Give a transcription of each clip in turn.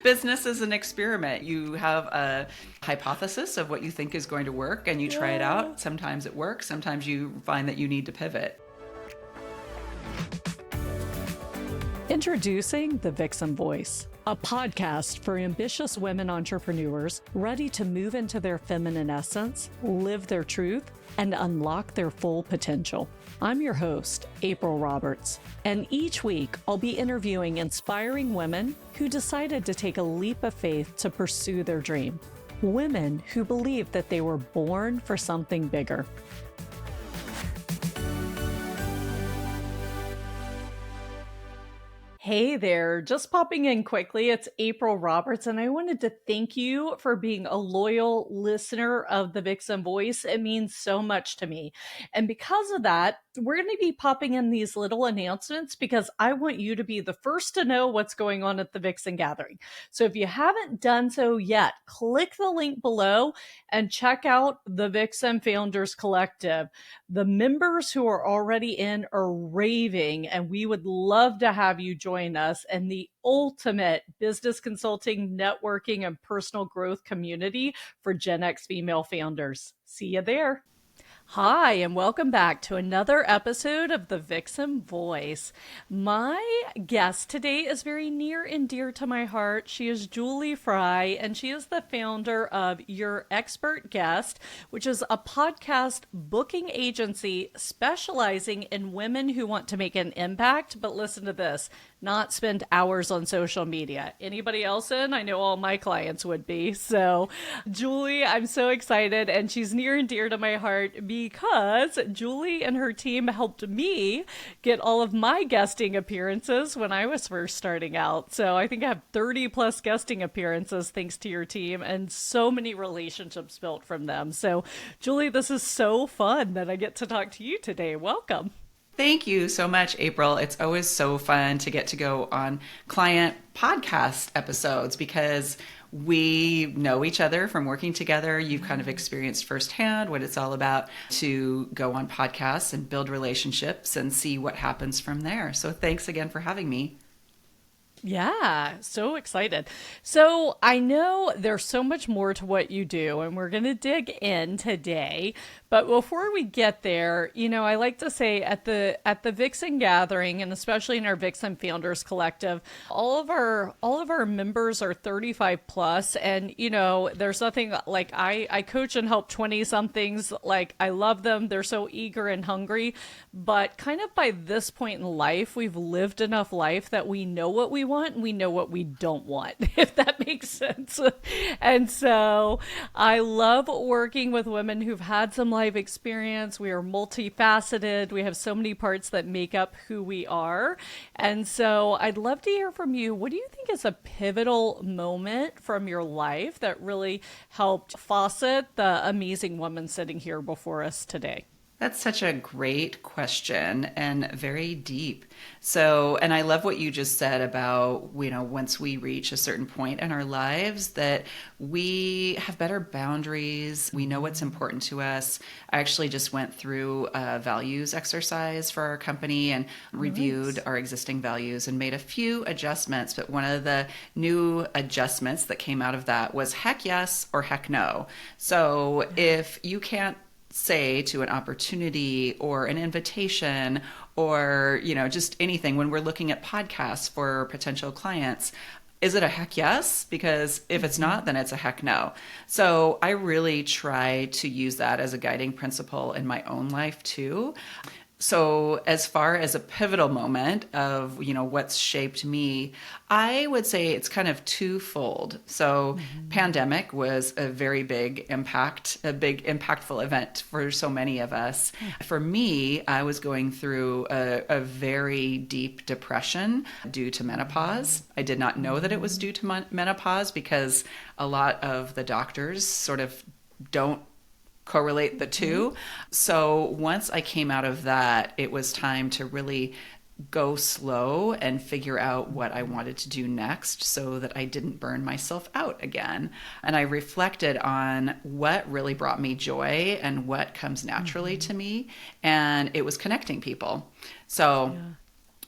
Business is an experiment. You have a hypothesis of what you think is going to work and you try it out. Sometimes it works. Sometimes you find that you need to pivot. Introducing The Vixen Voice, a podcast for ambitious women entrepreneurs ready to move into their feminine essence, live their truth, and unlock their full potential. I'm your host, April Roberts, and each week I'll be interviewing inspiring women who decided to take a leap of faith to pursue their dream. Women who believe that they were born for something bigger. Hey there, just popping in quickly. It's April Roberts, and I wanted to thank you for being a loyal listener of the Vixen Voice. It means so much to me. And because of that, we're going to be popping in these little announcements because I want you to be the first to know what's going on at the Vixen Gathering. So if you haven't done so yet, click the link below and check out the Vixen Founders Collective. The members who are already in are raving, and we would love to have you join us in the ultimate business consulting, networking, and personal growth community for Gen X female founders. See you there. Hi, and welcome back to another episode of the Vixen Voice. My guest today is very near and dear to my heart. She is Julie Fry, and she is the founder of Your Expert Guest, which is a podcast booking agency specializing in women who want to make an impact, but listen to this, not spend hours on social media. Anybody else in? I know all my clients would be. So, Julie, I'm so excited, and she's near and dear to my heart because Julie and her team helped me get all of my guesting appearances when I was first starting out. So I think I have 30 plus guesting appearances thanks to your team and so many relationships built from them. So Julie, this is so fun that I get to talk to you today. Welcome. Thank you so much, April. It's always so fun to get to go on client podcast episodes because we know each other from working together. You've kind of experienced firsthand what it's all about to go on podcasts and build relationships and see what happens from there. So thanks again for having me. Yeah, so excited. So I know there's so much more to what you do, and we're going to dig in today. But before we get there, I like to say at the Vixen Gathering, and especially in our Vixen Founders Collective, all of our members are 35 plus, and there's nothing like I coach and help 20 somethings. Like I love them; they're so eager and hungry. But kind of by this point in life, we've lived enough life that we know what we want and we know what we don't want, if that makes sense. And so I love working with women who've had some life experience. We are multifaceted. We have so many parts that make up who we are. And so I'd love to hear from you. What do you think is a pivotal moment from your life that really helped faucet the amazing woman sitting here before us today? That's such a great question and very deep. So, and I love what you just said about, once we reach a certain point in our lives that we have better boundaries. We know what's important to us. I actually just went through a values exercise for our company and reviewed our existing values and made a few adjustments. But one of the new adjustments that came out of that was heck yes or heck no. So if you can't say to an opportunity or an invitation or, just anything when we're looking at podcasts for potential clients, is it a heck yes? Because if it's not, then it's a heck no. So I really try to use that as a guiding principle in my own life too. So as far as a pivotal moment of, what's shaped me, I would say it's kind of twofold. So pandemic was a very big impact, a big impactful event for so many of us. For me, I was going through a very deep depression due to menopause. I did not know that it was due to menopause because a lot of the doctors sort of don't correlate the two. So once I came out of that, it was time to really go slow and figure out what I wanted to do next so that I didn't burn myself out again. And I reflected on what really brought me joy and what comes naturally to me. And it was connecting people. So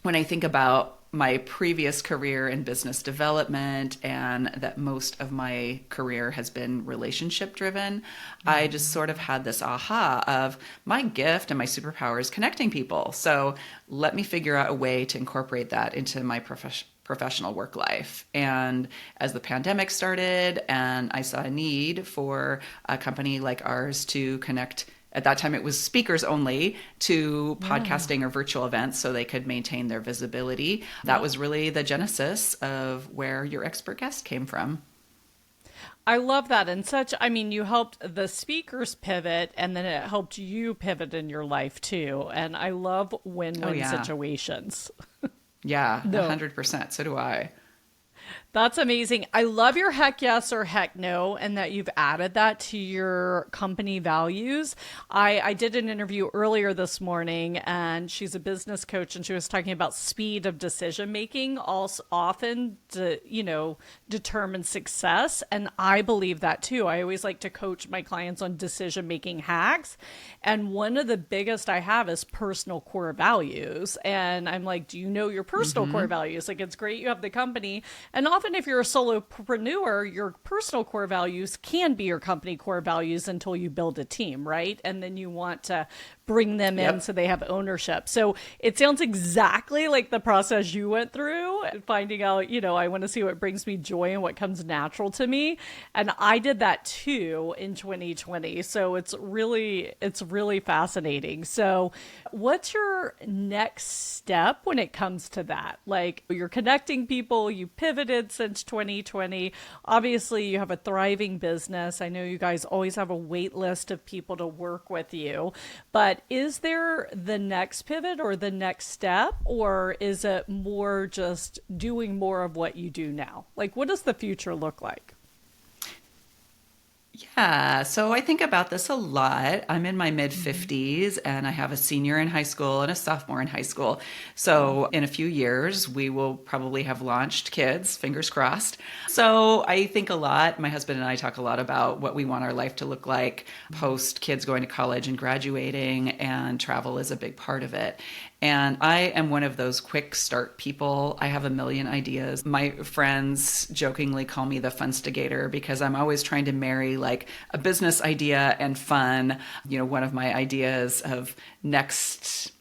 when I think about my previous career in business development and that most of my career has been relationship driven, I just sort of had this aha of my gift and my superpower is connecting people. So let me figure out a way to incorporate that into my professional work life. And as the pandemic started and I saw a need for a company like ours to connect, at that time it was speakers only, to podcasting or virtual events so they could maintain their visibility. That was really the genesis of where your expert guest came from. I love that. And I mean, you helped the speakers pivot and then it helped you pivot in your life too. And I love win-win situations. Yeah, No. 100%. So do I. That's amazing. I love your heck yes or heck no, and that you've added that to your company values. I did an interview earlier this morning, and she's a business coach, and she was talking about speed of decision making also often determines success. And I believe that too. I always like to coach my clients on decision making hacks. And one of the biggest I have is personal core values. And I'm like, do you know your personal core values? Like, it's great you have the company. And often if you're a solopreneur, your personal core values can be your company core values until you build a team, right? And then you want to bring them in so they have ownership. So it sounds exactly like the process you went through, finding out, I want to see what brings me joy and what comes natural to me. And I did that too in 2020. So it's really fascinating. So what's your next step when it comes to that? Like, you're connecting people, you pivoted since 2020. Obviously, you have a thriving business. I know you guys always have a wait list of people to work with you, but is there the next pivot or the next step, or is it more just doing more of what you do now? Like, what does the future look like? Yeah, so I think about this a lot. I'm in my mid 50s and I have a senior in high school and a sophomore in high school. So in a few years, we will probably have launched kids, fingers crossed. So I think a lot, my husband and I talk a lot about what we want our life to look like post kids going to college and graduating, and travel is a big part of it. And I am one of those quick start people. I have a million ideas. My friends jokingly call me the funstigator because I'm always trying to marry like a business idea and fun. One of my ideas of next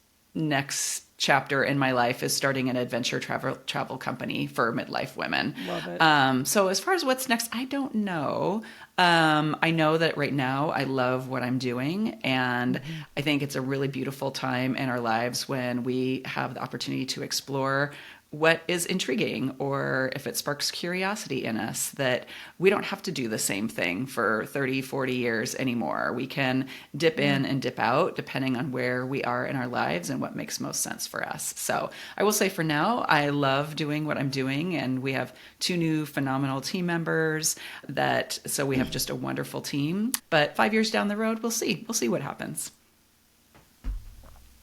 chapter in my life is starting an adventure travel company for midlife women. Love it. So as far as what's next, I don't know. I know that right now I love what I'm doing, and I think it's a really beautiful time in our lives when we have the opportunity to explore what is intriguing, or if it sparks curiosity in us, that we don't have to do the same thing for 30, 40 years anymore. We can dip in and dip out depending on where we are in our lives and what makes most sense for us. So I will say for now, I love doing what I'm doing, and we have 2 new phenomenal team members so we have just a wonderful team. But 5 years down the road, we'll see. We'll see what happens.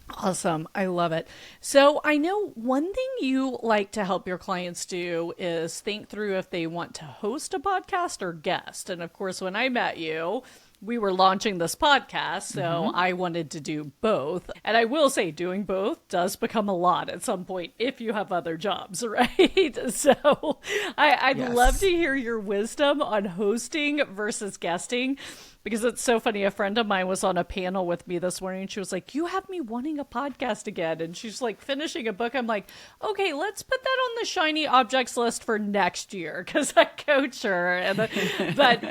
Awesome. I love it. So I know one thing you like to help your clients do is think through if they want to host a podcast or guest. And of course, when I met you, we were launching this podcast, so I wanted to do both. And I will say doing both does become a lot at some point if you have other jobs, right? So I'd love to hear your wisdom on hosting versus guesting, because it's so funny. A friend of mine was on a panel with me this morning, and she was like, you have me wanting a podcast again. And she's like finishing a book. I'm like, okay, let's put that on the shiny objects list for next year, because I coach her. But,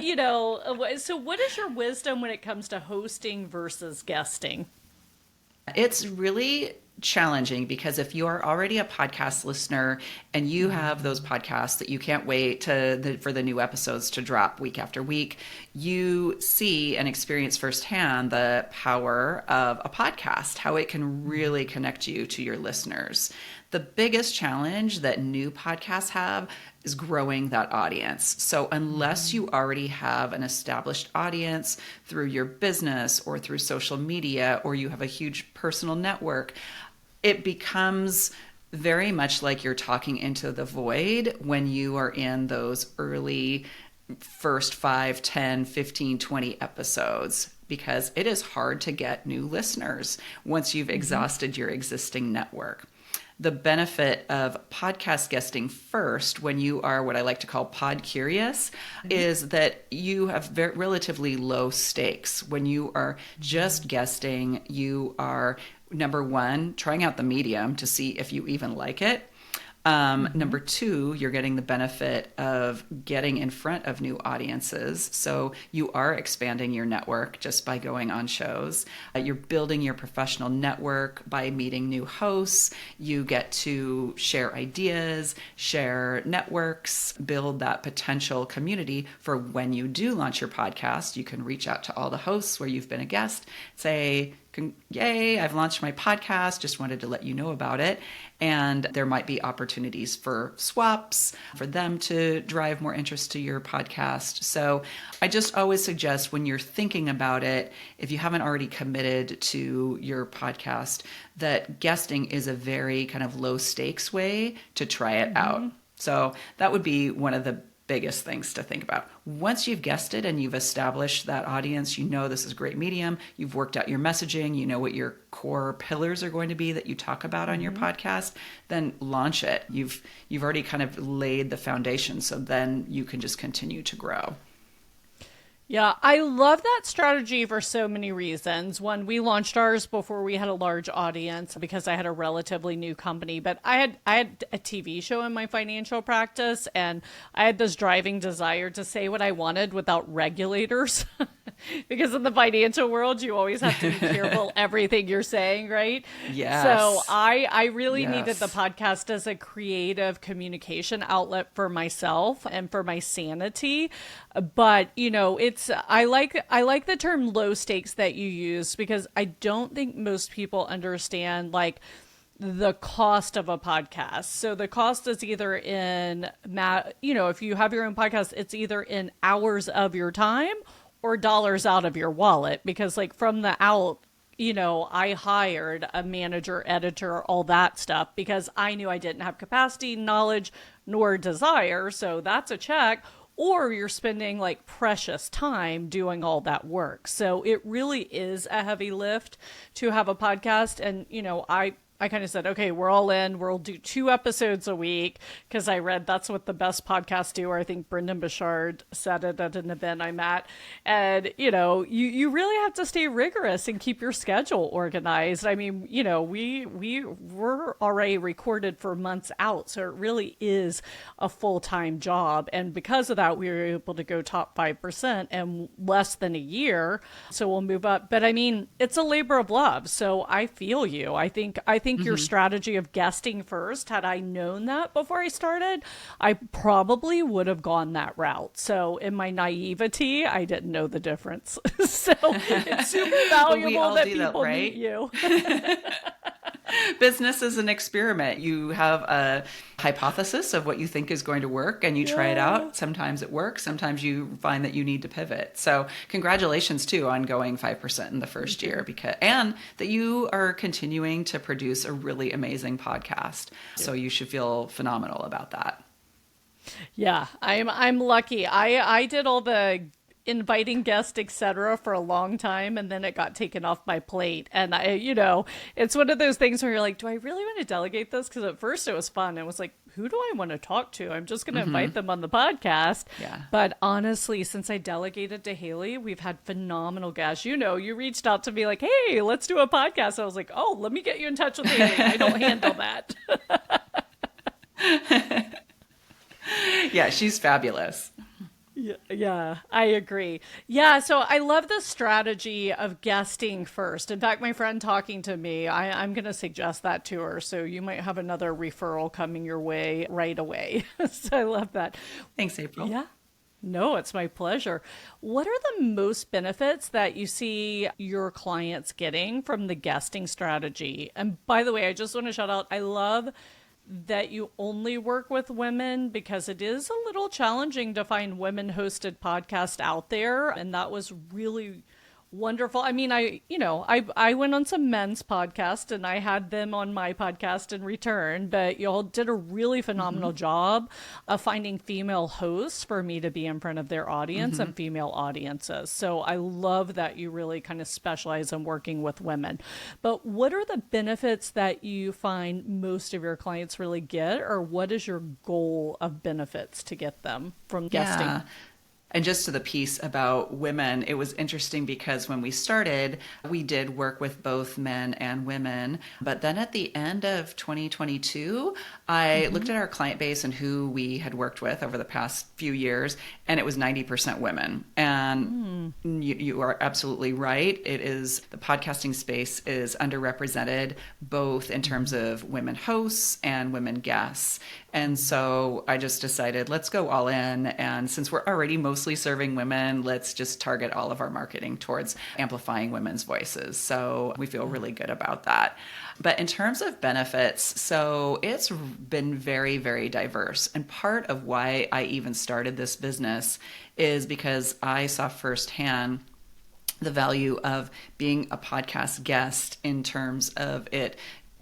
so what is your wisdom when it comes to hosting versus guesting? It's really challenging because if you are already a podcast listener and you have those podcasts that you can't wait for the new episodes to drop week after week, you see and experience firsthand the power of a podcast, how it can really connect you to your listeners. The biggest challenge that new podcasts have is growing that audience. So unless you already have an established audience through your business or through social media, or you have a huge personal network, it becomes very much like you're talking into the void when you are in those early first 5, 10, 15, 20 episodes, because it is hard to get new listeners once you've exhausted your existing network. the benefit of podcast guesting first, when you are what I like to call pod curious, is that you have relatively low stakes. When you are just guesting, you are, number one, trying out the medium to see if you even like it. Number two, you're getting the benefit of getting in front of new audiences. So you are expanding your network just by going on shows. You're building your professional network by meeting new hosts. You get to share ideas, share networks, build that potential community for when you do launch your podcast. You can reach out to all the hosts where you've been a guest, say, yay, I've launched my podcast, just wanted to let you know about it. And there might be opportunities for swaps, for them to drive more interest to your podcast. So I just always suggest, when you're thinking about it, if you haven't already committed to your podcast, that guesting is a very kind of low stakes way to try it out. So that would be one of the biggest things to think about. Once you've guested and you've established that audience, you know this is a great medium, you've worked out your messaging, you know what your core pillars are going to be that you talk about on your podcast, then launch it. You've already kind of laid the foundation, so then you can just continue to grow. Yeah, I love that strategy for so many reasons. One, we launched ours before we had a large audience because I had a relatively new company, but I had a TV show in my financial practice, and I had this driving desire to say what I wanted without regulators. Because in the financial world, you always have to be careful everything you're saying, right? Yes. So I really needed the podcast as a creative communication outlet for myself and for my sanity. But, you know, I like the term low stakes that you use, because I don't think most people understand, like, the cost of a podcast. So the cost is either in, if you have your own podcast, it's either in hours of your time or dollars out of your wallet, because, like, from the out, I hired a manager, editor, all that stuff, because I knew I didn't have capacity, knowledge, nor desire. So that's a check. Or you're spending, like, precious time doing all that work. So it really is a heavy lift to have a podcast. And, I kind of said, okay, we're all in. We'll do 2 episodes a week, because I read that's what the best podcasts do. Or I think Brendan Bouchard said it at an event I'm at. And, you really have to stay rigorous and keep your schedule organized. I mean, we were already recorded for months out. So it really is a full-time job. And because of that, we were able to go top 5% in less than a year. So we'll move up. But I mean, it's a labor of love. So I feel you. I think your strategy of guesting first, had I known that before I started, I probably would have gone that route. So in my naivety, I didn't know the difference. So it's super valuable that people meet you. Business is an experiment. You have a hypothesis of what you think is going to work, and you try it out. Sometimes it works. Sometimes you find that you need to pivot. So congratulations too on going 5% in the first year, and that you are continuing to produce a really amazing podcast. So you should feel phenomenal about that. Yeah, I'm lucky. I did all the inviting guests, etc., for a long time, and then it got taken off my plate. And it's one of those things where you're like, do I really want to delegate this? Because at first it was fun. It was like, who do I want to talk to? I'm just going to invite them on the podcast. Yeah. But honestly, since I delegated to Haley, we've had phenomenal guests. You reached out to me like, hey, let's do a podcast. I was like, oh, let me get you in touch with Haley. I don't handle that. Yeah, she's fabulous. Yeah, I agree. Yeah, so I love the strategy of guesting first. In fact, my friend talking to me, I'm going to suggest that to her. So you might have another referral coming your way right away. So I love that. Thanks, April. Yeah. No, it's my pleasure. What are the most benefits that you see your clients getting from the guesting strategy? And by the way, I just want to shout out, I love that you only work with women, because it is a little challenging to find women hosted podcasts out there. And that was really Wonderful. I mean, I went on some men's podcast and I had them on my podcast in return, but y'all did a really Mm-hmm. phenomenal job of finding female hosts for me to be in front of their audience Mm-hmm. and female audiences. So I love that you really kind of specialize in working with women. But what are the benefits that you find most of your clients really get, or what is your goal of benefits to get them from guesting? Yeah. And just to the piece about women, it was interesting because when we started, we did work with both men and women. But then at the end of 2022, I Mm-hmm. looked at our client base and who we had worked with over the past few years, and it was 90% women. And Mm. you are absolutely right. It is the podcasting space is underrepresented both in terms of women hosts and women guests. And so I just decided, let's go all in. And since we're already mostly serving women, let's just target all of our marketing towards amplifying women's voices. So we feel really good about that. But in terms of benefits, so it's been very, very diverse. And part of why I even started this business is because I saw firsthand the value of being a podcast guest in terms of it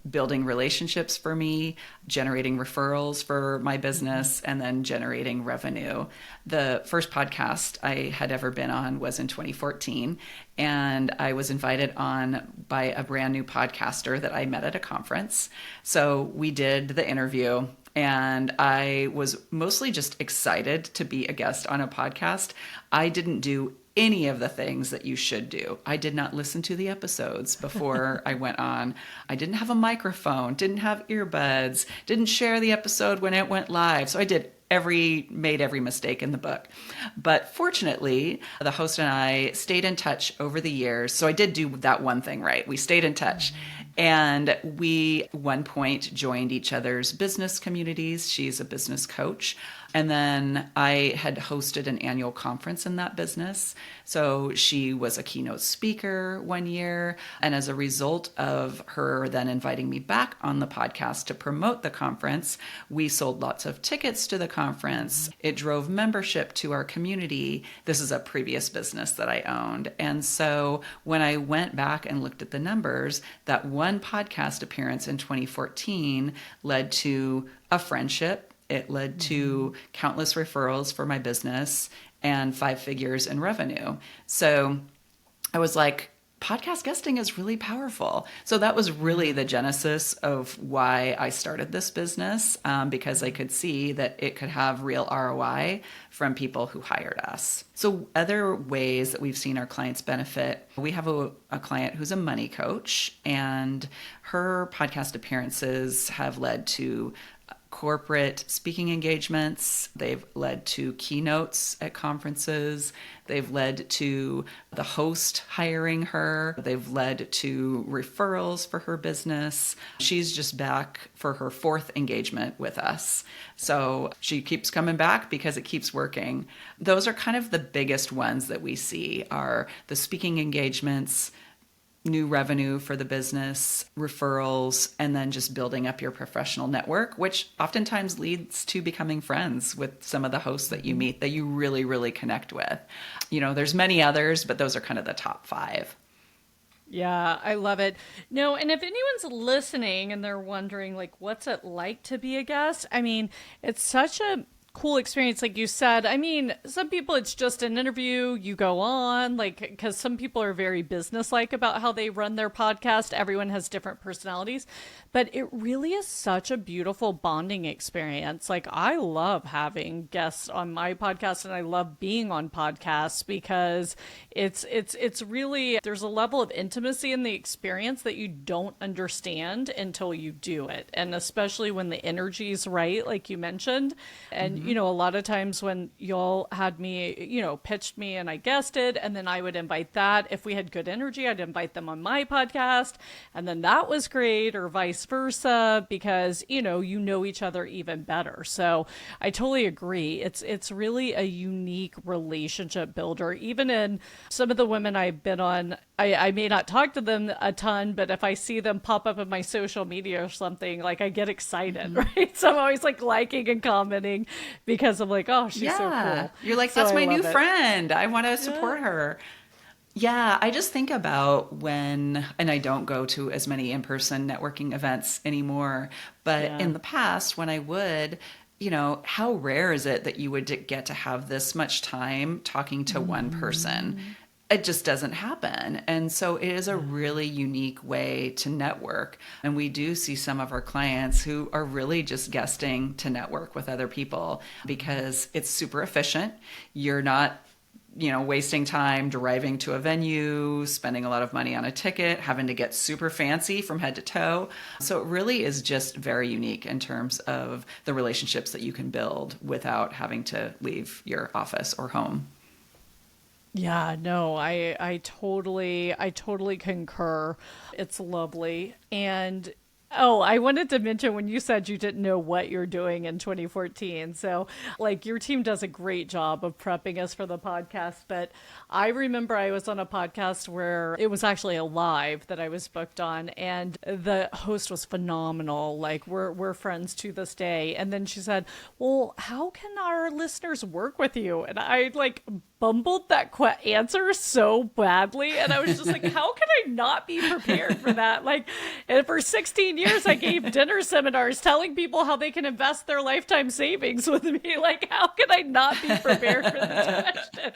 building relationships for me, generating referrals for my business, and then generating revenue. The first podcast I had ever been on was in 2014, and I was invited on by a brand new podcaster that I met at a conference. So we did the interview. And I was mostly just excited to be a guest on a podcast. I didn't do any of the things that you should do. I did not listen to the episodes before I went on. I didn't have a microphone, didn't have earbuds, didn't share the episode when it went live. So I made every mistake in the book. But fortunately, the host and I stayed in touch over the years. So I did do that one thing right. We stayed in touch. And we, at one point, joined each other's business communities. She's a business coach. And then I had hosted an annual conference in that business. So she was a keynote speaker one year. And as a result of her then inviting me back on the podcast to promote the conference, we sold lots of tickets to the conference. It drove membership to our community. This is a previous business that I owned. And so when I went back and looked at the numbers, that one podcast appearance in 2014 led to a friendship. It led to countless referrals for my business and 5 figures in revenue. So I was like, podcast guesting is really powerful. So that was really the genesis of why I started this business, because I could see that it could have real ROI from people who hired us. So other ways that we've seen our clients benefit, we have a client who's a money coach, and her podcast appearances have led to corporate speaking engagements. They've led to keynotes at conferences. They've led to the host hiring her. They've led to referrals for her business. She's just back for her 4th engagement with us. So she keeps coming back because it keeps working. Those are kind of the biggest ones that we see are the speaking engagements, new revenue for the business, referrals, and then just building up your professional network, which oftentimes leads to becoming friends with some of the hosts that you meet that you really, really connect with. There's many others, but those are kind of the top 5. Yeah, I love it. No, and if anyone's listening and they're wondering, like, what's it like to be a guest? I mean, it's such a cool experience, like you said. I mean, some people it's just an interview, you go on, like, because some people are very businesslike about how they run their podcast. Everyone has different personalities, but it really is such a beautiful bonding experience. Like, I love having guests on my podcast, and I love being on podcasts because it's really, there's a level of intimacy in the experience that you don't understand until you do it, and especially when the energy's right, like you mentioned. And a lot of times when y'all had me, pitched me and I guessed it, and then I would invite that. If we had good energy, I'd invite them on my podcast, and then that was great, or vice versa, because, you know each other even better. So I totally agree. It's really a unique relationship builder. Even in some of the women I've been on, I may not talk to them a ton, but if I see them pop up in my social media or something, like, I get excited, right? So I'm always like liking and commenting because I'm like, oh, she's so Yeah. cool. You're like, So that's I my new love it. friend. I want to Yeah. support her. Yeah, I just think about when, and I don't go to as many in person networking events anymore, but Yeah. in the past, when I would, how rare is it that you would get to have this much time talking to one person? Hmm. It just doesn't happen. And so it is a Yeah. really unique way to network. And we do see some of our clients who are really just guesting to network with other people because it's super efficient. You're not wasting time driving to a venue, spending a lot of money on a ticket, having to get super fancy from head to toe. So it really is just very unique in terms of the relationships that you can build without having to leave your office or home. Yeah, no, I totally concur. It's lovely. And oh, I wanted to mention when you said you didn't know what you're doing in 2014. So, like your team does a great job of prepping us for the podcast, but I remember I was on a podcast where it was actually a live that I was booked on, and the host was phenomenal. Like we're friends to this day. And then she said, "Well, how can our listeners work with you?" And I like bumbled that answer so badly, and I was just like, how can I not be prepared for that? Like, and for 16 years I gave dinner seminars telling people how they can invest their lifetime savings with me. Like, how can I not be prepared for this question?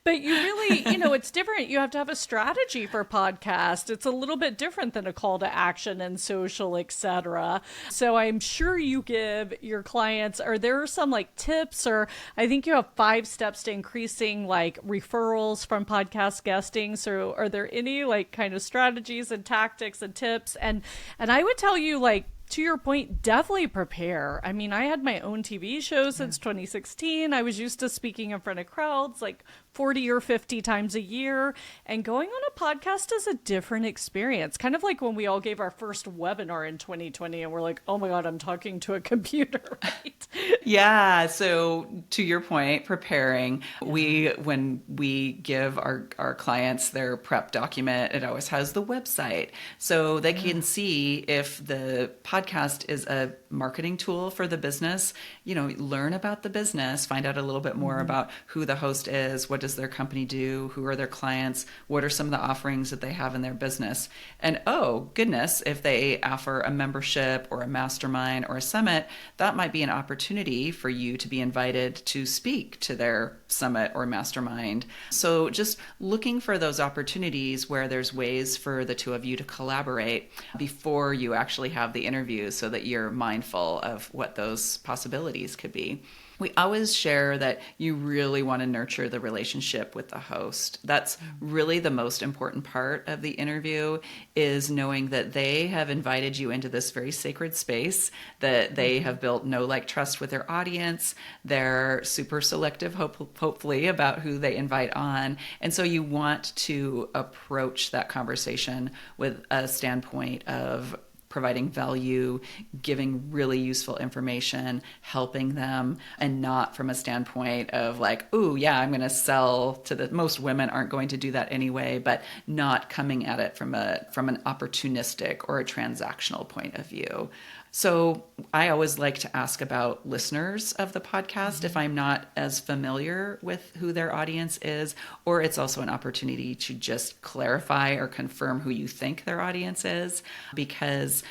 But you really, it's different. You have to have a strategy for podcast. It's a little bit different than a call to action and social, etc. So I'm sure you give your clients, are there some like tips, or I think you have 5 steps to increasing like referrals from podcast guesting. So are there any like kind of strategies and tactics and tips? And I would tell you, like, to your point, definitely prepare. I mean, I had my own TV show since 2016. I was used to speaking in front of crowds like 40 or 50 times a year. And going on a podcast is a different experience. Kind of like when we all gave our first webinar in 2020 and we're like, oh my God, I'm talking to a computer, right? Yeah. So to your point, preparing, Yeah. when we give our clients their prep document, it always has the website. So they Yeah. can see if the podcast is a marketing tool for the business, learn about the business, find out a little bit more Hmm. about who the host is, what does their company do, who are their clients, what are some of the offerings that they have in their business. And oh, goodness, if they offer a membership or a mastermind or a summit, that might be an opportunity for you to be invited to speak to their summit or mastermind. So just looking for those opportunities where there's ways for the two of you to collaborate before you actually have the interview so that you're mindful of what those possibilities could be. We always share that you really want to nurture the relationship with the host. That's really the most important part of the interview, is knowing that they have invited you into this very sacred space, that they Hmm. have built know, like, trust with their audience. They're super selective, hopefully, about who they invite on. And so you want to approach that conversation with a standpoint of providing value, giving really useful information, helping them, and not from a standpoint of like, oh, yeah, I'm going to sell to the most women aren't going to do that anyway, but not coming at it from an opportunistic or a transactional point of view. So I always like to ask about listeners of the podcast if Hmm. I'm not as familiar with who their audience is, or it's also an opportunity to just clarify or confirm who you think their audience is, because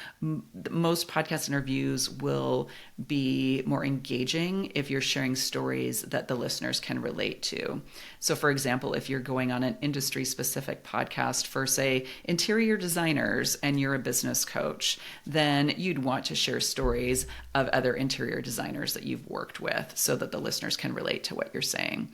most podcast interviews will be more engaging if you're sharing stories that the listeners can relate to. So, for example, if you're going on an industry specific podcast for, say, interior designers and you're a business coach, then you'd want to share stories of other interior designers that you've worked with so that the listeners can relate to what you're saying.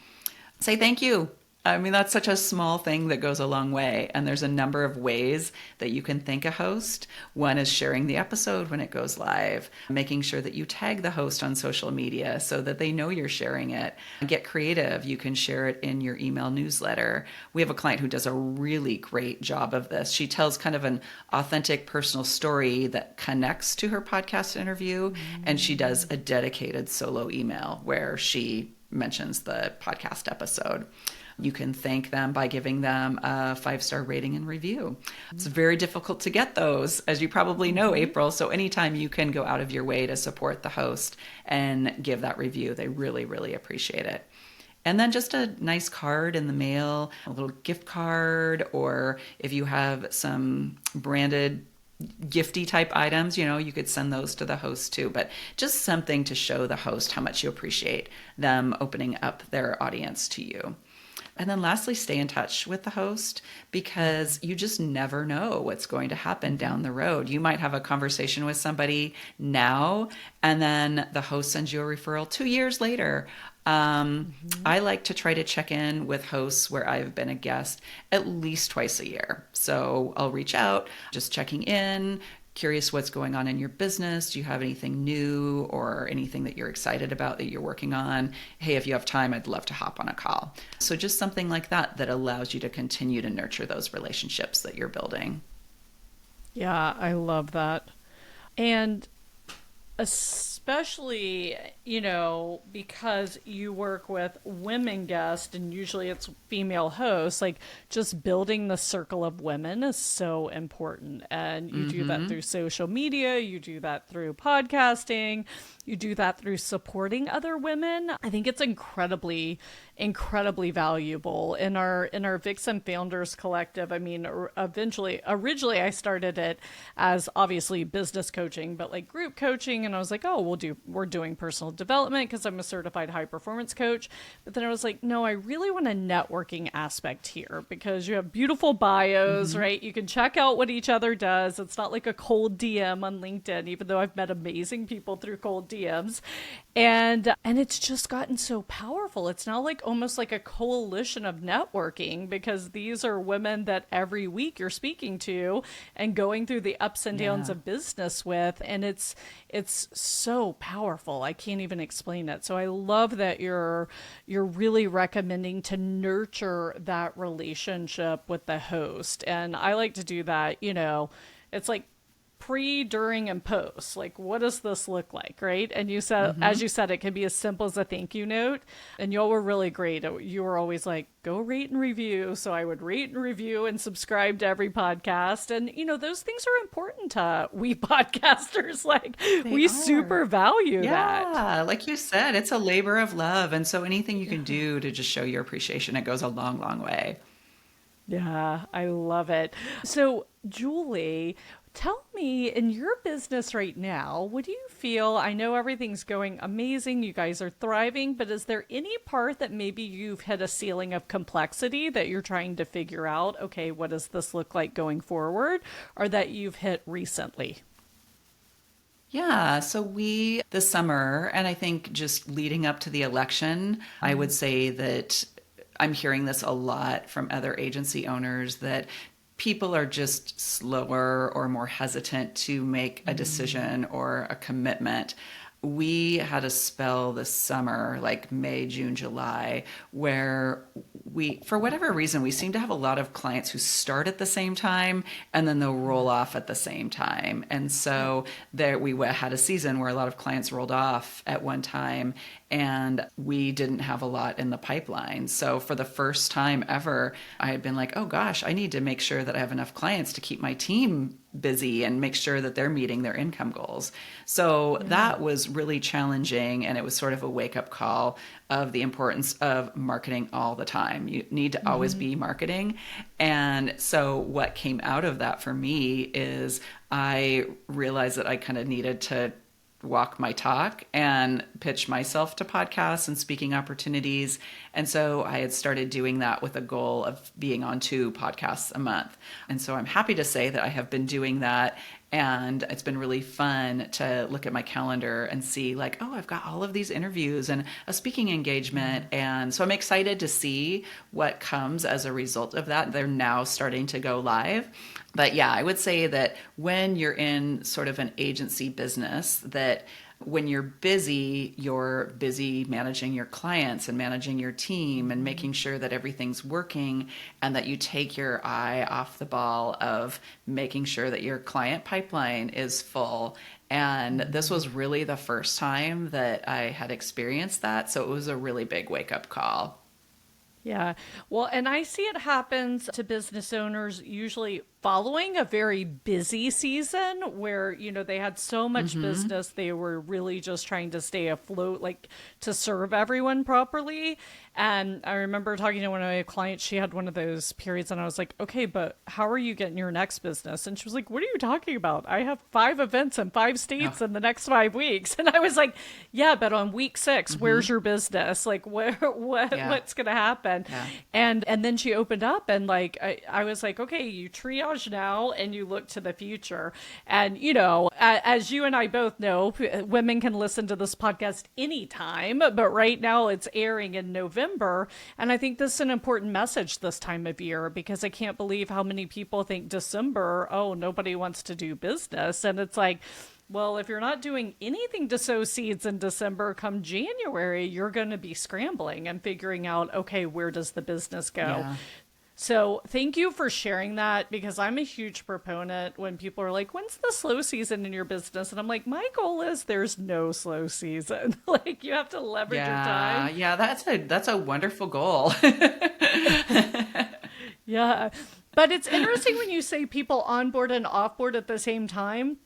Say thank you. I mean, that's such a small thing that goes a long way. And there's a number of ways that you can thank a host. One is sharing the episode when it goes live, making sure that you tag the host on social media so that they know you're sharing it. Get creative. You can share it in your email newsletter. We have a client who does a really great job of this. She tells kind of an authentic personal story that connects to her podcast interview, and she does a dedicated solo email where she mentions the podcast episode. You can thank them by giving them a 5-star rating and review. It's very difficult to get those, as you probably know, Hmm. April. So anytime you can go out of your way to support the host and give that review, they really, really appreciate it. And then just a nice card in the mail, a little gift card, or if you have some branded gifty type items, you could send those to the host too, but just something to show the host how much you appreciate them opening up their audience to you. And then lastly, stay in touch with the host because you just never know what's going to happen down the road. You might have a conversation with somebody now, and then the host sends you a referral 2 years later. I like to try to check in with hosts where I've been a guest at least twice a year. So I'll reach out, just checking in, curious what's going on in your business. Do you have anything new or anything that you're excited about that you're working on? Hey, if you have time, I'd love to hop on a call. So just something like that that allows you to continue to nurture those relationships that you're building. Yeah, I love that. And especially, because you work with women guests and usually it's female hosts, like just building the circle of women is so important. And you do that through social media, you do that through podcasting, you do that through supporting other women. I think it's incredibly valuable in our Vixen Founders Collective. I mean, originally I started it as obviously business coaching, but like group coaching, and I was like, oh, we're doing personal development because I'm a certified high performance coach. But then I was like, no, I really want a networking aspect here because you have beautiful bios, right? You can check out what each other does. It's not like a cold DM on LinkedIn, even though I've met amazing people through cold DMs. And it's just gotten so powerful. It's now like almost like a coalition of networking because these are women that every week you're speaking to and going through the ups and downs Yeah. of business with, and it's so powerful. I can't even explain it. So I love that you're really recommending to nurture that relationship with the host. And I like to do that, it's like pre, during, and post. Like, what does this look like, right? And you said, as you said, it can be as simple as a thank you note. And y'all were really great. You were always like, go rate and review. So I would rate and review and subscribe to every podcast. And, those things are important to we podcasters. Like, They we are. super value that. Yeah, like you said, it's a labor of love. And so anything you can do to just show your appreciation, it goes a long, long way. Yeah, I love it. So, Julie, tell me, in your business right now, what do you feel? I know everything's going amazing, you guys are thriving, but is there any part that maybe you've hit a ceiling of complexity that you're trying to figure out? Okay, what does this look like going forward? Or that you've hit recently? Yeah, so this summer, and I think just leading up to the election, I would say that I'm hearing this a lot from other agency owners that people are just slower or more hesitant to make a decision or a commitment. We had a spell this summer, like May, June, July, where for whatever reason, we seem to have a lot of clients who start at the same time and then they'll roll off at the same time. And so we had a season where a lot of clients rolled off at one time and we didn't have a lot in the pipeline. So for the first time ever, I had been like, oh gosh, I need to make sure that I have enough clients to keep my team busy and make sure that they're meeting their income goals. So Yeah. that was really challenging. And it was sort of a wake up call of the importance of marketing all the time. You need to always be marketing. And so what came out of that for me is I realized that I kind of needed to walk my talk and pitch myself to podcasts and speaking opportunities. And so I had started doing that with a goal of being on 2 podcasts a month. And so I'm happy to say that I have been doing that. And it's been really fun to look at my calendar and see, like, oh, I've got all of these interviews and a speaking engagement. And so I'm excited to see what comes as a result of that. They're now starting to go live. But yeah, I would say that when you're in sort of an agency business, that when you're busy managing your clients and managing your team and making sure that everything's working and that you take your eye off the ball of making sure that your client pipeline is full. And this was really the first time that I had experienced that. So it was a really big wake up call. Yeah. Well, and I see it happens to business owners usually following a very busy season where, they had so much business, they were really just trying to stay afloat, like to serve everyone properly. And I remember talking to one of my clients, she had one of those periods, and I was like, okay, but how are you getting your next business? And she was like, what are you talking about? I have 5 events in 5 states Oh, in the next 5 weeks. And I was like, yeah, but on week 6, where's your business? Like, yeah, what's going to happen? yeah, And then she opened up, and like, I was like, okay, you triage now and you look to the future. And, as you and I both know, women can listen to this podcast anytime, but right now it's airing in November. And I think this is an important message this time of year, because I can't believe how many people think December, oh, nobody wants to do business. And it's like, well, if you're not doing anything to sow seeds in December, come January, you're going to be scrambling and figuring out, okay, where does the business go? yeah. So thank you for sharing that, because I'm a huge proponent when people are like, when's the slow season in your business? And I'm like, my goal is there's no slow season. Like, you have to leverage your Yeah, time. yeah, that's a wonderful goal. Yeah. But it's interesting when you say people onboard and offboard at the same time.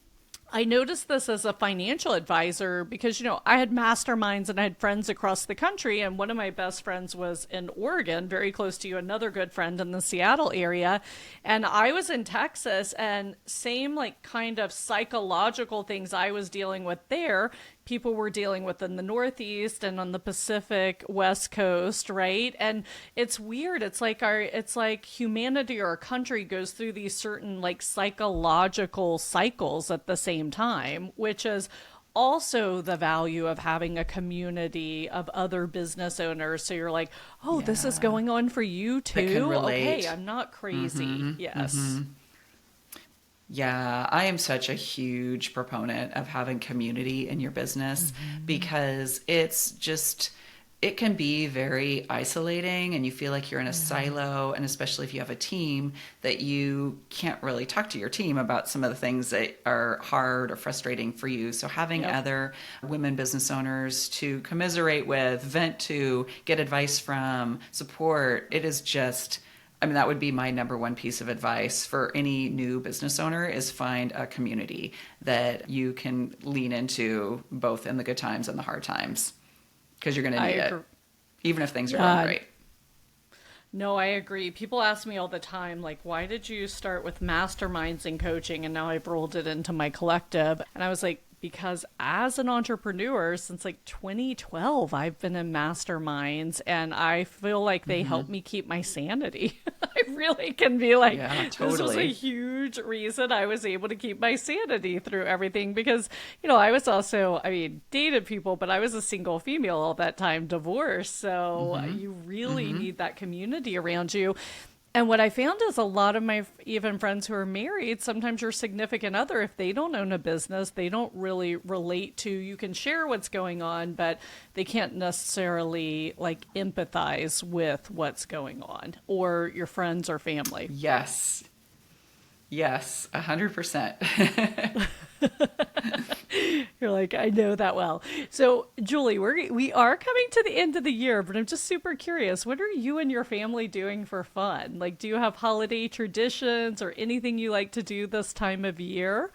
I noticed this as a financial advisor because, I had masterminds and I had friends across the country. And one of my best friends was in Oregon, very close to you, another good friend in the Seattle area. And I was in Texas, and same like kind of psychological things I was dealing with there, people were dealing with in the Northeast and on the Pacific West Coast, right? And it's weird. It's like humanity or a country goes through these certain like psychological cycles at the same time, which is also the value of having a community of other business owners. So you're like, oh, this is Yeah, going on for you that can too? Okay, relate. I'm not crazy. Yes. Yeah, I am such a huge proponent of having community in your business because it can be very isolating and you feel like you're in a Yeah. silo. And especially if you have a team, that you can't really talk to your team about some of the things that are hard or frustrating for you. So having Yep. other women business owners to commiserate with, vent to, get advice from, support, it is just, I mean, that would be my number one piece of advice for any new business owner is find a community that you can lean into both in the good times and the hard times because you're going to I need it, agree. even if things are going Yeah. great. No, I agree. People ask me all the time, like, why did you start with masterminds and coaching and now I've rolled it into my collective? And I was like, because as an entrepreneur since like 2012, I've been in masterminds and I feel like they help me keep my sanity. I really can be like, Yeah, this was a totally. huge reason I was able to keep my sanity through everything because, I was also, I mean, dated people, but I was a single female all that time, divorced. So you really need that community around you. And what I found is a lot of my even friends who are married, sometimes your significant other, if they don't own a business, they don't really relate to, you can share what's going on, but they can't necessarily like empathize with what's going on, or your friends or family. Yes. Yes, 100%. You're like, I know that well. So, Julie, we are coming to the end of the year, but I'm just super curious. What are you and your family doing for fun? Like, do you have holiday traditions or anything you like to do this time of year?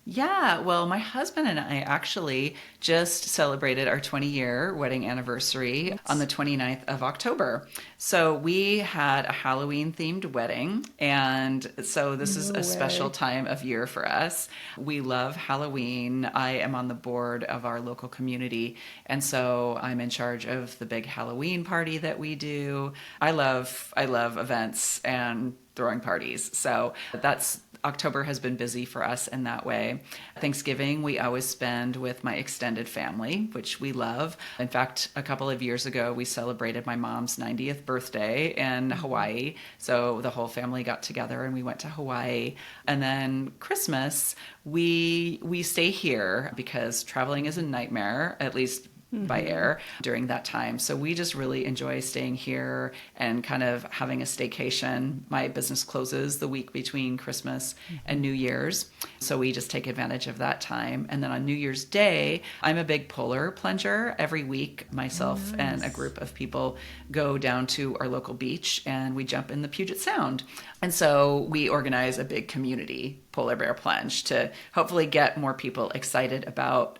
Yeah, well, my husband and I actually just celebrated our 20-year wedding anniversary on the That's 29th of October. So we had a Halloween themed wedding, and so this is no a special way. time of year for us. We love Halloween. I am on the board of our local community, and so I'm in charge of the big Halloween party that we do. I love events and throwing parties. So that's October has been busy for us in that way. Thanksgiving, we always spend with my extended family, which we love. In fact, a couple of years ago, we celebrated my mom's 90th birthday in Mhm. Hawaii. So the whole family got together and we went to Hawaii. And then Christmas, we stay here because traveling is a nightmare, at least by air during that time. So we just really enjoy staying here and kind of having a staycation. My business closes the week between Christmas and New Year's. So we just take advantage of that time. And then on New Year's Day, I'm a big polar plunger. Every week, myself and a group of people go down to our local beach and we jump in the Puget Sound. And so we organize a big community polar bear plunge to hopefully get more people excited about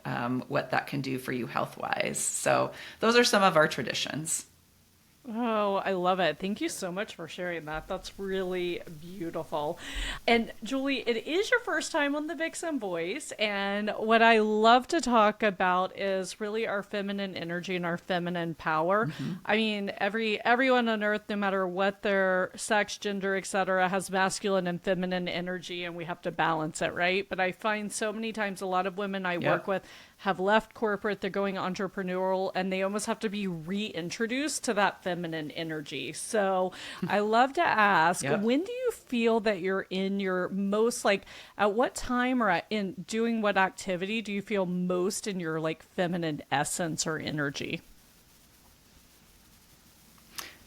what that can do for you health-wise. So those are some of our traditions. Oh, I love it. Thank you so much for sharing that. That's really beautiful. And Julie, it is your first time on the Vixen Voice. And what I love to talk about is really our feminine energy and our feminine power. I mean, everyone on earth, no matter what their sex, gender, etc., has masculine and feminine energy, and we have to balance it, right? But I find so many times a lot of women I work with have left corporate, they're going entrepreneurial, and they almost have to be reintroduced to that feminine energy. So I love to ask, when do you feel that you're in your most, like, at what time or in doing what activity do you feel most in your like feminine essence or energy?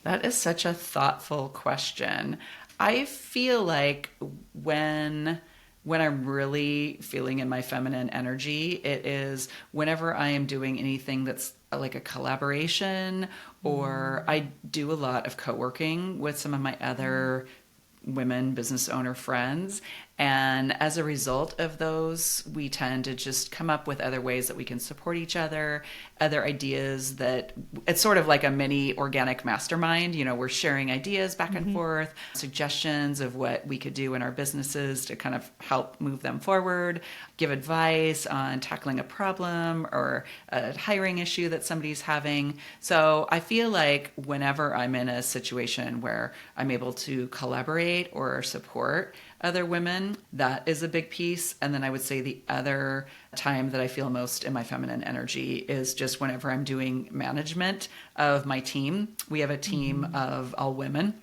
That is such a thoughtful question. I feel like when I'm really feeling in my feminine energy, it is whenever I am doing anything that's like a collaboration, or I do a lot of co-working with some of my other women business owner friends. And as a result of those, we tend to just come up with other ways that we can support each other, other ideas that it's sort of like a mini organic mastermind. You know, we're sharing ideas back and forth, suggestions of what we could do in our businesses to kind of help move them forward, give advice on tackling a problem or a hiring issue that somebody's having. So I feel like whenever I'm in a situation where I'm able to collaborate or support other women, that is a big piece. And then I would say the other time that I feel most in my feminine energy is just whenever I'm doing management of my team. We have a team of all women.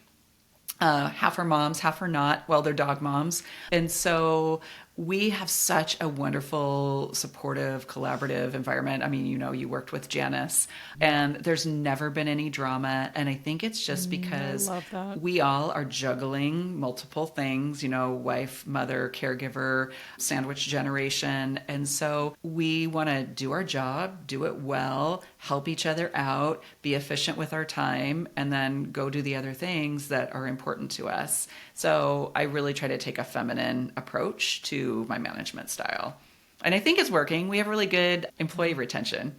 Half are moms, half are not. Well, they're dog moms. And so we have such a wonderful, supportive, collaborative environment. I mean, you know, you worked with Janice, and there's never been any drama. And I think it's just because we all are juggling multiple things, you know, wife, mother, caregiver, sandwich generation. And so we want to do our job, do it well, help each other out, be efficient with our time, and then go do the other things that are important to us. So I really try to take a feminine approach to my management style. And I think it's working. We have really good employee retention.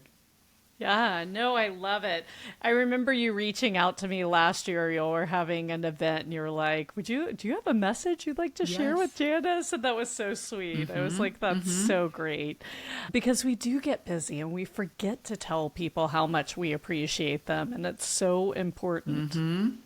Yeah, no, I love it. I remember you reaching out to me last year. You were having an event and you were like, do you have a message you'd like to share with Janice? And that was so sweet. I was like, that's so great. Because we do get busy and we forget to tell people how much we appreciate them. And it's so important.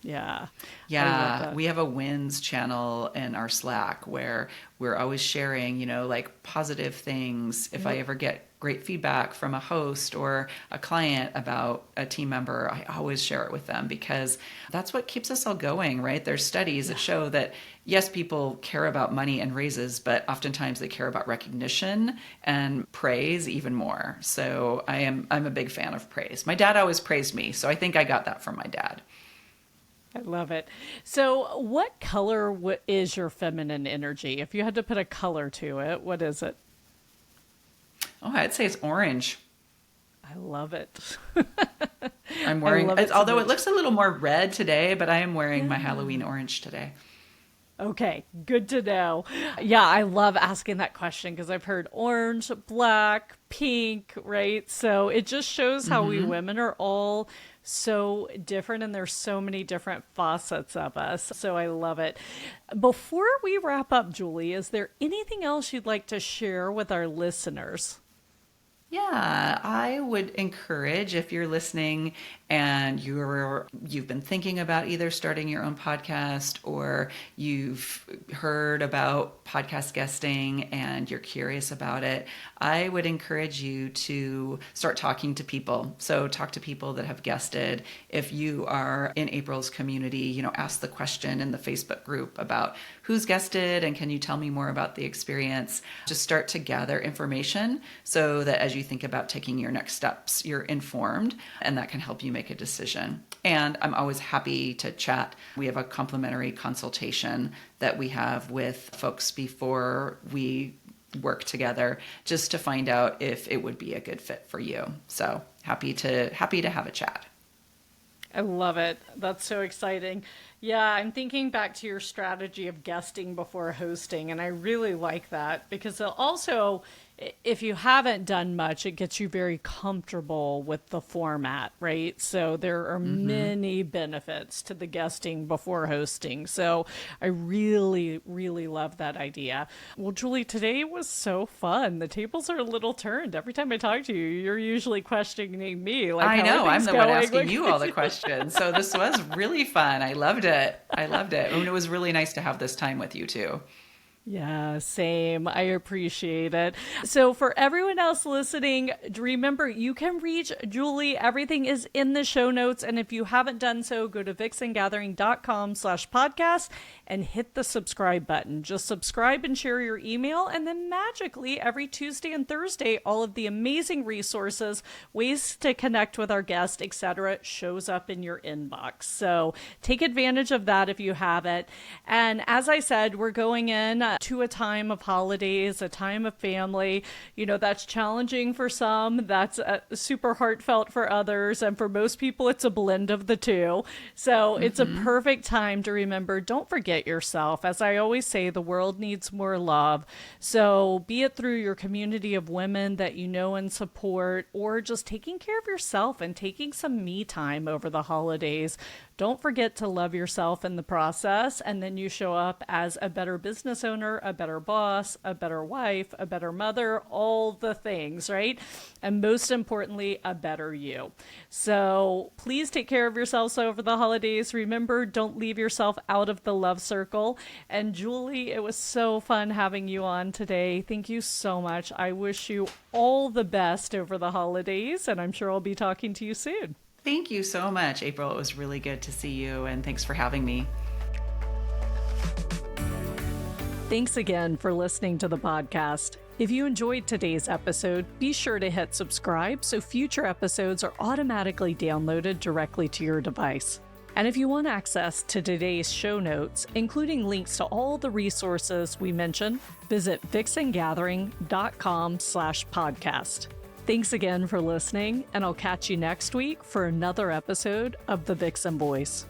Yeah. Yeah. We have a wins channel in our Slack where we're always sharing, you know, like positive things. If I ever get great feedback from a host or a client about a team member, I always share it with them because that's what keeps us all going, right? There's studies that show that, yes, people care about money and raises, but oftentimes they care about recognition and praise even more. So I'm a big fan of praise. My dad always praised me, so I think I got that from my dad. I love it. So, what color is your feminine energy? If you had to put a color to it, what is it? Oh, I'd say it's orange. I love it. I'm wearing, although it looks a little more red today, but I am wearing my Halloween orange today. Okay, good to know. Yeah, I love asking that question because I've heard orange, black, pink, right? So it just shows how we women are all so different and there's so many different facets of us. So I love it. Before we wrap up, Julie, is there anything else you'd like to share with our listeners? Yeah, I would encourage if you're listening and you've been thinking about either starting your own podcast or you've heard about podcast guesting and you're curious about it, I would encourage you to start talking to people. So talk to people that have guested. If you are in April's community, you know, ask the question in the Facebook group about who's guested and can you tell me more about the experience? Just start to gather information so that as you you think about taking your next steps, you're informed, and that can help you make a decision. And I'm always happy to chat. We have a complimentary consultation that we have with folks before we work together, just to find out if it would be a good fit for you. So happy to have a chat. I love it. That's so exciting. Yeah, I'm thinking back to your strategy of guesting before hosting, and I really like that because it also, if you haven't done much, it gets you very comfortable with the format, right? So there are many benefits to the guesting before hosting. So I really, really love that idea. Well, Julie, today was so fun. The tables are a little turned. Every time I talk to you, you're usually questioning me. Like, I know, I'm the one asking you all the questions. questions. So this was really fun. I loved it. And it was really nice to have this time with you too. Yeah, same. I appreciate it. So for everyone else listening, remember you can reach Julie. Everything is in the show notes. And if you haven't done so, go to vixengathering.com/podcast and hit the subscribe button. Just subscribe and share your email. And then magically every Tuesday and Thursday, all of the amazing resources, ways to connect with our guest, etc., shows up in your inbox. So take advantage of that if you have it. And as I said, we're going in to a time of holidays, a time of family. You know, that's challenging for some, that's super heartfelt for others, and for most people it's a blend of the two. So it's a perfect time to remember, don't forget yourself. As I always say, the world needs more love. So be it through your community of women that you know and support, or just taking care of yourself and taking some me time over the holidays. Don't forget to love yourself in the process, and then you show up as a better business owner, a better boss, a better wife, a better mother, all the things, right? And most importantly, a better you. So please take care of yourselves over the holidays. Remember, don't leave yourself out of the love circle. And Julie, it was so fun having you on today. Thank you so much. I wish you all the best over the holidays, and I'm sure I'll be talking to you soon. Thank you so much, April. It was really good to see you, and thanks for having me. Thanks again for listening to the podcast. If you enjoyed today's episode, be sure to hit subscribe so future episodes are automatically downloaded directly to your device. And if you want access to today's show notes, including links to all the resources we mentioned, visit vixengathering.com/podcast. Thanks again for listening, and I'll catch you next week for another episode of The Vixen Voice.